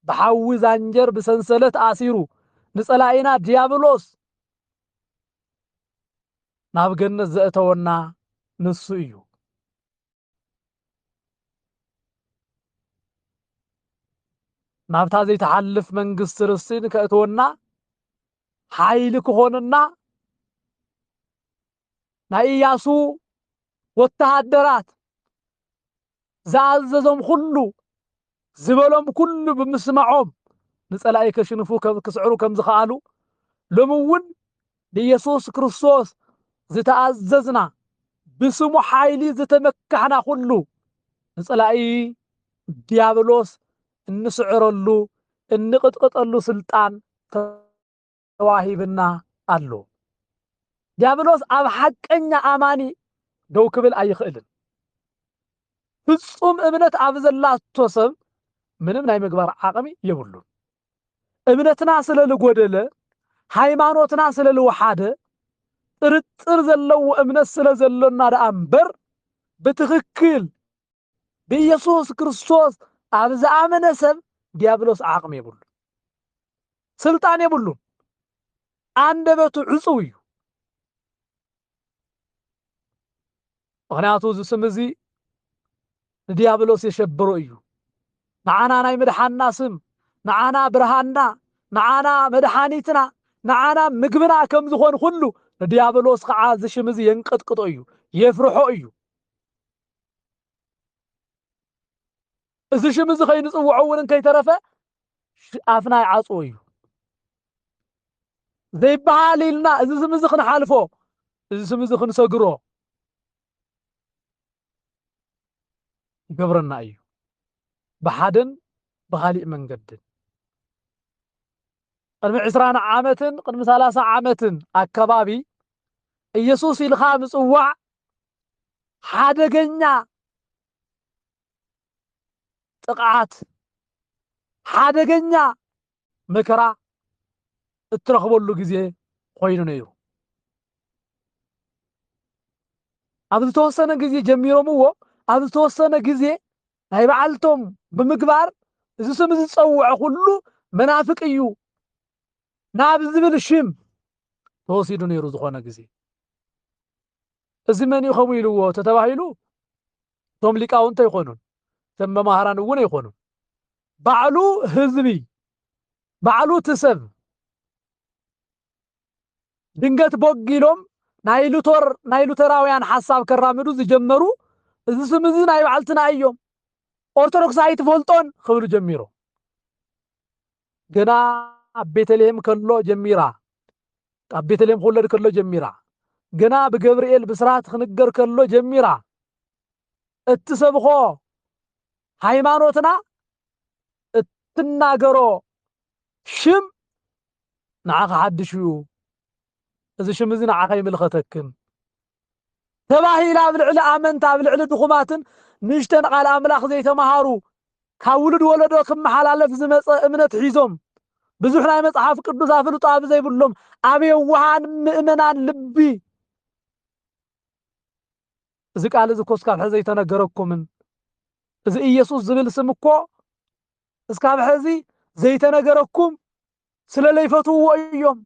[SPEAKER 1] ብሓዊ ዛንጀር ብሰንሰለት ኣሲሩ ንጸላኢና ዲያብሎስ ናብ ገነት ዘእተወና ንሱ እዩ ናብታ ዘይተሓልፍ መንግስቲ ርስቲ ንከእተወና ሓይሊ ክኾንና ናይ ኢያሱ ወተሃደራት ዝኣዘዞም ኩሉ ዝበሎም ኩሉ ብምስማዖም ንጸላኢ ከሽንፉ ክስዕሩ ከም ዝኽኣሉ ሎሚ እውን ንኢየሱስ ክርስቶስ ዝተኣዘዝና ብስሙ ሓይሊ ዝተመካሕና ኩሉ ንጸላኢ ዲያብሎስ እንስዕረሉ እንቅጥቅጠሉ ስልጣን ተዋሂብና ኣሎ ዲያብሎስ ኣብ ሓቀኛ ኣማኒ ደው ክብል ኣይኽእልን ፍጹም እምነት ኣብ ዘላቶ ሰብ ምንም ናይ ምግባር ዓቕሚ የብሉን እምነትና ስለልጎደለ ሃይማኖትና ስለልወሓደ ጥርጥር ዘለዎ እምነት ስለዘሎና ደኣ እምበር ብትክክል ብኢየሱስ ክርስቶስ ኣብ ዝኣመነ ሰብ ዲያብሎስ ዓቕሚ የብሉን ስልጣን የብሉን አንደበቱ ዕፁው እዩ ምክንያቱ እዚ ስም እዚ ንዲያብሎስ የሸብሮ እዩ ንዓና ናይ መድሓንና ስም ንዓና ብርሃንና ንዓና መድሓኒትና ንዓና ምግብና ከም ዝኾን ኩሉ ንዲያብሎስ ከዓ እዚ ሽም እዚ የንቀጥቅጦ እዩ የፍርሖ እዩ እዚ ሽም እዚ ከይንፅውዖ እውን ከይተረፈ ኣፍና ይዓፅዎ እዩ ዘይበሃል ኢልና እዚ ስም እዚ ክንሓልፎ እዚ ስም እዚ ክንሰግሮ ይገብረና እዩ ብሓደን ብኻሊእ መንገድን ቅድሚ 20 ዓመትን ቅድሚ 30 ዓመትን ኣከባቢ ኢየሱስ ኢልኻ ምጽዋዕ ሓደገኛ ጥቅዓት ሓደገኛ መከራ እትረኽበሉ ግዜ ኮይኑ ነይሩ ኣብ ዝተወሰነ ግዜ ጀሚሮምዎ ኣብ ዝተወሰነ ግዜ ናይ በዓልቶም ብምግባር እዚ ስም ዝጸውዐ ኩሉ መናፍቅ እዩ ናብ ዝብል ሽም ተወሲዱ ነይሩ ዝኾነ ግዜ እዚ መን እዩ ከምኡ ኢልዎ ተተባሂሉ ቶም ሊቃውንት ኣይኮኑን ቶም መማህራን እውን ኣይኮኑን ባዕሉ ህዝቢ ባዕሉ ትሰብ ድንገት ቦጊሎም ናይ ሉተራውያን ሐሳብ ከራምዱ ዝጀመሩ እዚ ስም እዚ ናይ ባዕልትና እዮም ኦርቶዶክሳዊት ፈልጦን ክብሉ ጀሚሮ ገና ኣብ ቤተልሔም ከሎ ጀሚራ ኣብ ቤተልሔም ክውለድ ከሎ ጀሚራ ገና ብገብርኤል ብስራት ክንገር ከሎ ጀሚራ እትሰብኾ ሃይማኖትና እትናገሮ ሽም ንዓኻ ሓድሽ እዩ እዚ ሽም እዚ ንዓኻ ይምልኸተክን ተባሂላ ኣብ ልዕሊ ኣመንታ ኣብ ልዕሊ ድኹማትን ንእሽተን ቃል ኣምላኽ ዘይተማሃሩ ካብ ውሉድ ወለዶ ክመሓላለፍ ዝመፀ እምነት ሒዞም ብዙሕ ናይ መጽሓፍ ቅዱስ ኣፍልጦ ኣብ ዘይብሎም ኣብ የዋሃን ምእመናን ልቢ እዚ ቃል እዚ ኮ እስካብ ሕዚ ዘይተነገረኩምን እዚ ኢየሱስ ዝብል ስም እኮ እስካብ ሕዚ ዘይተነገረኩም ስለለይፈትውዎ እዮም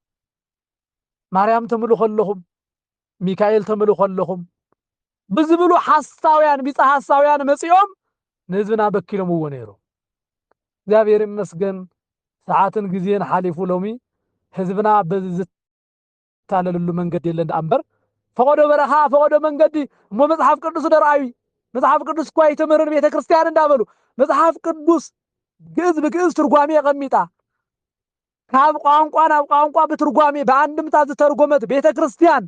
[SPEAKER 1] ማርያም ተምልኹ ኣለኹም ሚካኤል ተምልኹ ኣለኹም ብዝብሉ ሐሳውያን ቢጻ ሐሳውያን መጺኦም ንህዝብና በኪሎምዎ ነይሩ እግዚአብሔር ይመስገን ሰዓትን ጊዜን ሓሊፉ ሎሚ ህዝብና በዝታለሉ መንገዲ የለን ኣምበር ፈቆዶ በረኻ ፈቆዶ መንገዲ እሞ መጽሐፍ ቅዱስ ደርአዩ መጽሐፍ ቅዱስ እኳ ይተመረን ቤተ ክርስቲያን እንዳበሉ መጽሐፍ ቅዱስ ግዕዝ ብግዕዝ ትርጓሜ የቐሚጣ ካብ ቋንቋ ናብ ቋንቋ ብትርጓሜ በአንድምታ ዝተርጎመት ቤተ ክርስቲያን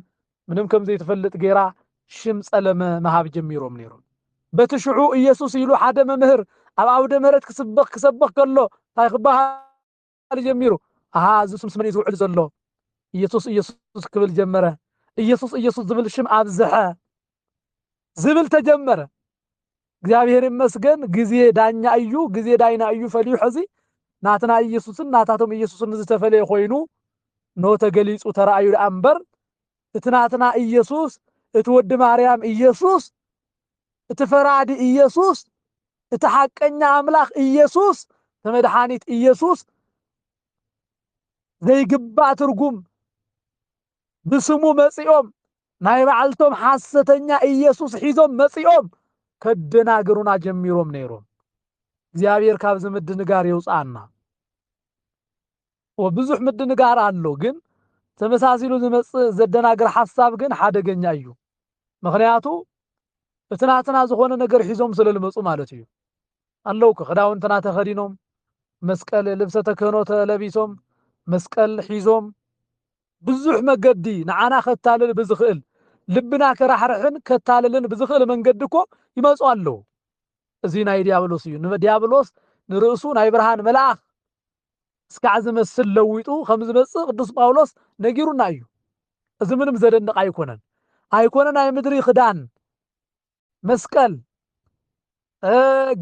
[SPEAKER 1] ምንም ከም ዘይትፈልጥ ገይራ ሽም ጸለመ መሃብ ጀሚሮም ነይሮም በትሽዑ ኢየሱስ ኢሉ ሓደ መምህር ኣብ ኣውደ ምሕረት ክሰብኽ ከሎ ታይ ክባሃል ጀሚሩ እዚ ስም ስመን ዝውዕል ዘሎ ኢየሱስ ኢየሱስ ክብል ጀመረ ኢየሱስ ኢየሱስ ዝብል ሽም ኣብዝሐ ዝብል ተጀመረ እግዚአብሔር ይመስገን ጊዜ ዳኛ እዩ ጊዜ ዳይና እዩ ፈሊዩ ሕዚ ናትና ኢየሱስን ናታቶም ኢየሱስን ዝተፈለየ ኮይኑ ኖ ተገሊጹ ተራእዩ ኣምበር እትናትና ኢየሱስ እትወድ ማርያም ኢየሱስ እትፈራዲ ኢየሱስ እትሐቀኛ አምላኽ ኢየሱስ ተመድኃኒት ኢየሱስ ዘይግባእ ትርጉም ብስሙ መጺኦም ናይ ባዕልቶም ሐሰተኛ ኢየሱስ ሒዞም መጺኦም ከደናግሩና ጀሚሮም ነይሮም እግዚአብሔር ካብ ዝምድንጋር ይውፃና ወብዙሕ ምድንጋር ኣሎ ግን ተመሳሲሉ ዝመጽእ ዘደናግር ሐሳብ ግን ሓደገኛ እዩ ምክንያቱ እትናትና ዝኾነ ነገር ሒዞም ስለልመጹ ማለት እዩ ኣለው ክዳውንትና ተኸዲኖም መስቀል ልብሰ ተክህኖ ተለቢሶም መስቀል ሒዞም ብዙሕ መገዲ ንዓና ከታልል ብዝኽእል ልብና ከራሕርሕን ከታልልን ብዝኽእል መንገዲ እኮ ይመጹ ኣለው እዚ ናይ ዲያብሎስ እዩ ዲያብሎስ ንርእሱ ናይ ብርሃን መልአኽ እስካዕ ዝመስል ለዊጡ ከም ዝመጽእ ቅዱስ ጳውሎስ ነጊሩና እዩ እዚ ምንም ዘደንቕ ኣይኮነን ናይ ምድሪ ክዳን መስቀል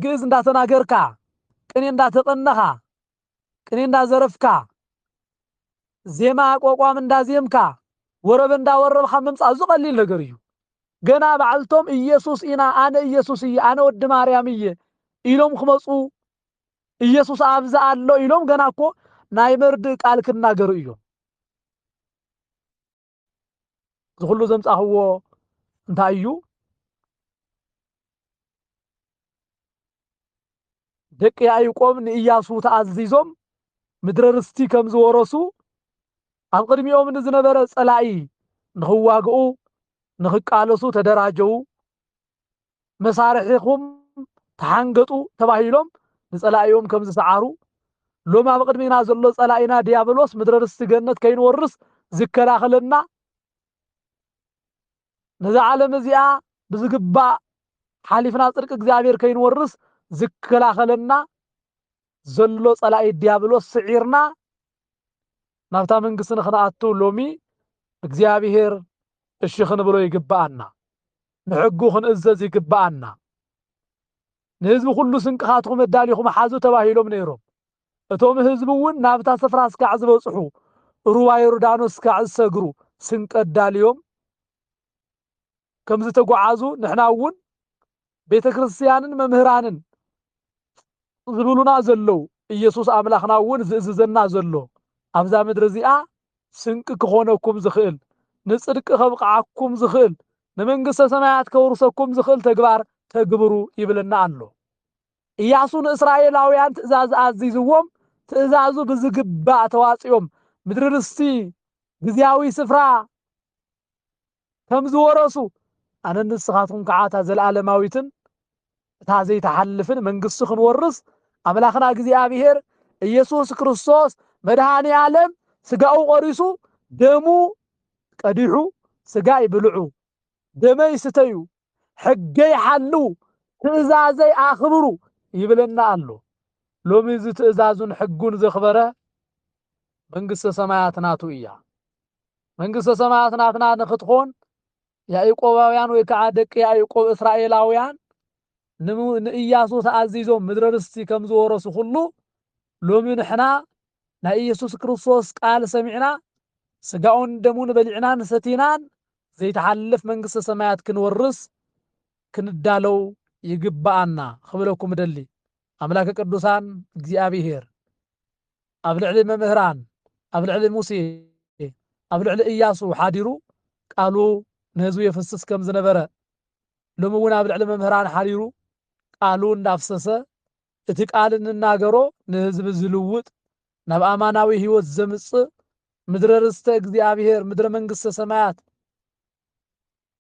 [SPEAKER 1] ግዕዝ እንዳተናገርካ ቅኔ እንዳተቐነኻ ቅኔ እንዳዘረፍካ ዜማ አቋቋም እንዳዜምካ ወረብ እንዳወረብካ መምጻእ ዝቐሊል ነገር እዩ ገና ባዕልቶም ኢየሱስ ኢና ኣነ ኢየሱስ እየ ኣነ ወዲ ማርያም እየ ኢሎም ክመጹ ኢየሱስ ኣብዛ ኣሎ ኢሎም ገና እኮ ናይ መርድእ ቃል ክናገሩ እዮም ዝኹሉ ዘምጻኽዎ እንታይ እዩ ደቂ ያዕቆብ ንኢያሱ ተኣዚዞም ምድረ ርስቲ ከም ዝወረሱ ኣብ ቅድሚኦም ንዝነበረ ጸላኢ ንኽዋግኡ ንኽቃለሱ ተደራጀው መሳርሒኹም ተሓንገጡ ተባሂሎም ንጸላኢዮም ከም ዝሰዓሩ ሎማ ኣብ ቅድሚና ዘሎ ጸላኢና ዲያብሎስ ምድረ ርስቲ ገነት ከይንወርስ ዝከላኸለና ነዛ ዓለም እዚኣ ብዝግባእ ሓሊፍና ጽድቂ እግዚአብሔር ከይንወርስ ዝከላኸለና ዘሎ ጸላኢ ዲያብሎስ ስዒርና ናብታ መንግስቲ ንኽንኣቱ ሎሚ እግዚአብሔር እሺ ክንብሎ ይግባአና ንሕጉ ክንእዘዝ ይግባአና ንህዝቢ ኩሉ ስንቅኻትኩም ኣዳሊኹም ሓዙ ተባሂሎም ነይሮም እቶም ህዝቢ እውን ናብታ ስፍራ እስካዕ ዝበጽሑ ሩባ ዮርዳኖስ እስካዕ ዝሰግሩ ስንቅ ኣዳልዮም ከም ዝተጓዓዙ ንሕና እውን ቤተ ክርስቲያንን መምህራንን ዝብሉና ዘለው ኢየሱስ ኣምላኽና እውን ዝእዝዘና ዘሎ ኣብዛ ምድሪ እዚኣ ስንቂ ክኾነኩም ዝኽእል ንጽድቂ ከብቅዓኩም ዝኽእል ንመንግስተ ሰማያት ከውርሰኩም ዝኽእል ተግባር ተግብሩ ይብለና ኣሎ ኢያሱ ንእስራኤላውያን ትእዛዝ ኣዚዝዎም ትእዛዙ ብዝግባእ ተዋጽኦም ምድሪ ርስቲ ግዚያዊ ስፍራ ከም ዝወረሱ ኣነ ንስኻትኩም ከዓ እታ ዘለኣለማዊትን እታ ዘይተሓልፍን መንግስቲ ክንወርስ ኣምላኽና እግዚኣብሔር ኢየሱስ ክርስቶስ መድኃኒ ዓለም ስጋኡ ቆሪሱ ደሙ ቀዲሑ ስጋ ይብልዑ ደመይ ስተዩ ሕገይ ሓልው ትእዛዘይ ኣኽብሩ ይብለና ኣሎ ሎሚ እዚ ትእዛዙን ሕጉን ዘኽበረ መንግስተ ሰማያት ናቱ እያ መንግስተ ሰማያት ናትና ንኽትኾን ያዕቆባውያን ወይ ከዓ ደቂ ያዕቆብ እስራኤላውያን ንኢያሱ ተኣዚዞም ምድረ ርስቲ ከም ዝወረሱ ሁሉ ሎሚ ንሕና ናይ ኢየሱስ ክርስቶስ ቃል ሰሚዕና ስጋኡን ደሙን በሊዕናን ሰቲናን ዘይተሓልፍ መንግስተ ሰማያት ክንወርስ ክንዳለው ይግባአና ክብለኩም ደሊ ኣምላከ ቅዱሳን እግዚአብሔር ኣብ ልዕሊ መምህራን ኣብ ልዕሊ ሙሴ ኣብ ልዕሊ ኢያሱ ሓዲሩ ቃሉ ንህዝቡ የፈስስ ከም ዝነበረ ሎሚ እውን ኣብ ልዕሊ መምህራን ሓዲሩ ቃሉ እንዳፍሰሰ እቲ ቃል እንናገሮ ንህዝቢ ዝልውጥ ናብ ኣማናዊ ህይወት ዘምጽእ ምድረ ርስተ እግዚአብሔር ምድረ መንግስተ ሰማያት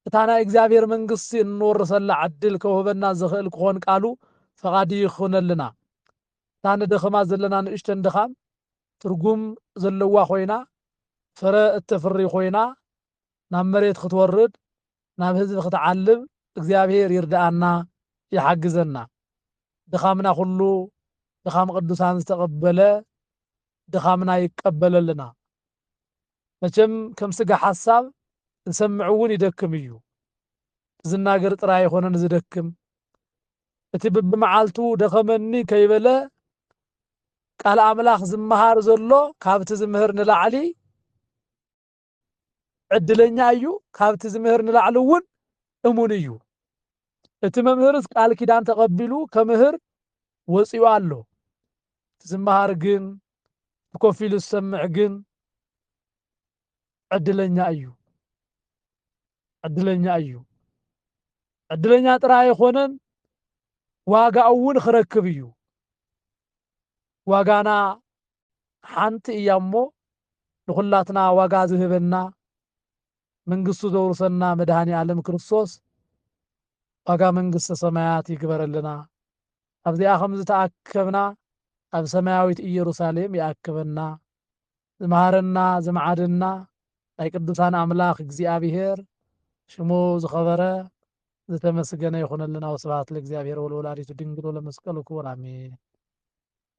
[SPEAKER 1] እታ ናይ እግዚአብሔር መንግስቲ እንወርሰላ ዓድል ከውህበና ዝኽእል ክኾን ቃሉ ፈቃዲ ይኹነልና እታ ንደኸማ ዘለና ንእሽተን ድኻም ትርጉም ዘለዋ ኮይና ፍረ እተፍሪ ኮይና ናብ መሬት ክትወርድ ናብ ህዝቢ ክትዓልብ እግዚአብሔር ይርዳአና ይሓግዘና ድኻምና ሁሉ ድኻም ቅዱሳን ዝተቀበለ ድኻምና ይቀበለልና መቸም ከም ስጋ ሐሳብ እንሰምዕውን ይደክም እዩ ዝናገር ጥራይ ይኾነን ዝደክም እቲ ብመዓልቱ ደኸመኒ ከይበለ ቃል ኣምላኽ ዝመሃር ዘሎ ካብቲ ዝምህር ንላዕሊ ዕድለኛ እዩ ካብቲ ዝምህር ንላዕሊ እውን እሙን እዩ እቲ መምህርስ ቃል ኪዳን ተቐቢሉ ከምህር ወፂኡ ኣሎ ዝመሃር ግን ኮፍ ኢሉ ዝሰምዕ ግን ዕድለኛ እዩ ዕድለኛ እዩ ዕድለኛ ጥራይ ኣይኮነን ዋጋኡ እውን ክረክብ እዩ ዋጋና ሓንቲ እያ እሞ ንኹላትና ዋጋ ዝህበና መንግስቱ ዘውርሰና መድኃኒ ዓለም ክርስቶስ ዋጋ መንግስተ ሰማያት ይግበረልና ኣብዚኣ ከም ዝተኣከብና ኣብ ሰማያዊት ኢየሩሳሌም ይኣክበና ዝመሃረና ዝመዓድና ናይ ቅዱሳን ኣምላኽ እግዚአብሔር ሽሙ ዝኸበረ ዝተመስገነ ይኹነልና ወስብሐት ለእግዚአብሔር ወለወላዲቱ ድንግል ወለመስቀሉ ክቡር አሜን።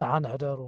[SPEAKER 1] ተሓን ሕደሩ